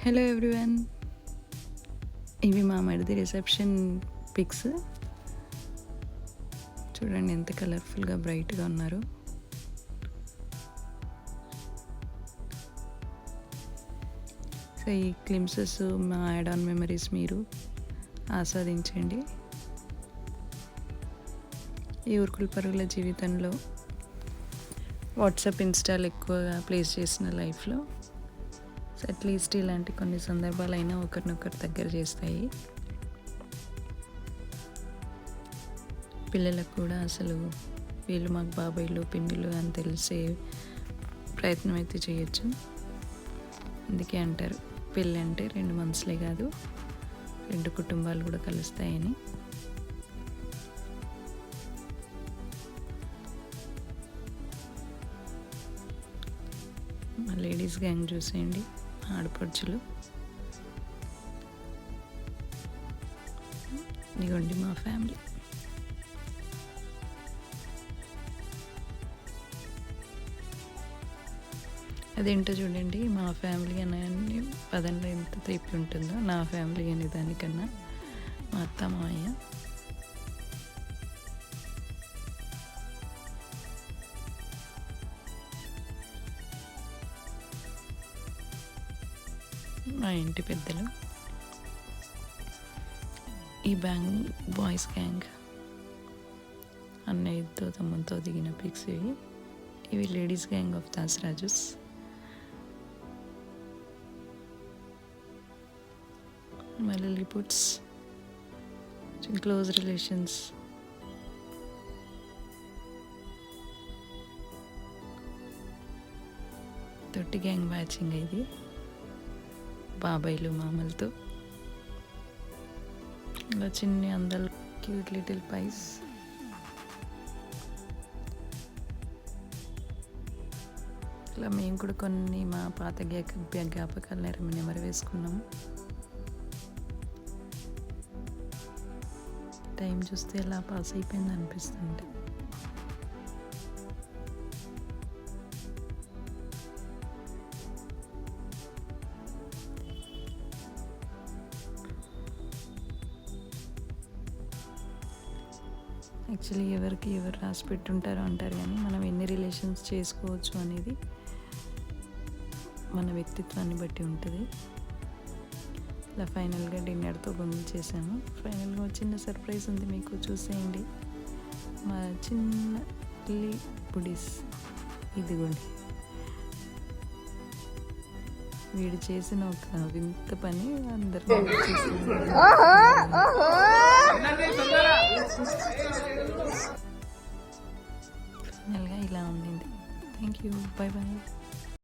Hello everyone, ఇవి మా మరిది రిసెప్షన్ పిక్స్. చూడండి ఎంత కలర్ఫుల్గా బ్రైట్గా ఉన్నారు. సో ఈ క్లింప్సెస్ మా యాడ్ ఆన్ మెమరీస్ మీరు ఆస్వాదించండి. ఈ ఉరుకుల పరుగుల జీవితంలో వాట్సాప్, ఇన్స్టాల్ ఎక్కువగా ప్లేస్ చేసిన లైఫ్లో సో అట్లీస్ట్ ఇలాంటి కొన్ని సందర్భాలైనా ఒకరినొకరు దగ్గర చేస్తాయి. పిల్లలకు కూడా అసలు వీళ్ళు మాకు బాబాయిలు, పిన్నులు అని తెలిసే ప్రయత్నం అయితే చేయొచ్చు. అందుకే అంటారు పెళ్ళి అంటే 2 మనసులే కాదు 2 కుటుంబాలు కూడా కలుస్తాయని. మా లేడీస్ గ్యాంగ్ చూసేయండి, ఆడపడుచులు. ఇదిగోండి మా ఫ్యామిలీ. అదేంటో చూడండి, మా ఫ్యామిలీ అనే పదంలో ఎంత తీపి ఉంటుందో నా ఫ్యామిలీ అనే దానికన్నా మా అత్త, మామయ్య. మా ఇంటి పెద్దలు. ఈ బాయ్స్ గ్యాంగ్ అన్నయ్యతో తమ్ముతో దిగిన పిక్స్ ఇవి లేడీస్ గ్యాంగ్ ఆఫ్ దాసరాజుస్. My Lilliputs, close relations. తొట్టి గ్యాంగ్ మ్యాచింగ్ ఇది, బాబాయిలు మామలతో. ఇలా చిన్ని అందరు క్యూట్ లిటిల్ పైస్. ఇలా మేము కూడా కొన్ని మా పాత జ్ఞాపకాలు నెమరు వేసుకున్నాము. టైం చూస్తే ఎలా పాస్ అయిపోయింది అనిపిస్తుంది. యాక్చువల్లీ ఎవరికి ఎవరు రాసి పెట్టుంటారో అంటారు, కానీ మనం ఎన్ని రిలేషన్స్ చేసుకోవచ్చు అనేది మన వ్యక్తిత్వాన్ని బట్టి ఉంటుంది. ఇలా ఫైనల్గా డిన్నర్తో బొమ్మ చేశాను. ఫైనల్గా చిన్న సర్ప్రైజ్ ఉంది, మీకు చూసేయండి. మా చిన్న బుడీస్ ఇదిగోండి. వీడు చేసిన ఒక వింత పని అందరూ ఫైనల్గా ఇలా ఉండింది. Thank you, bye bye.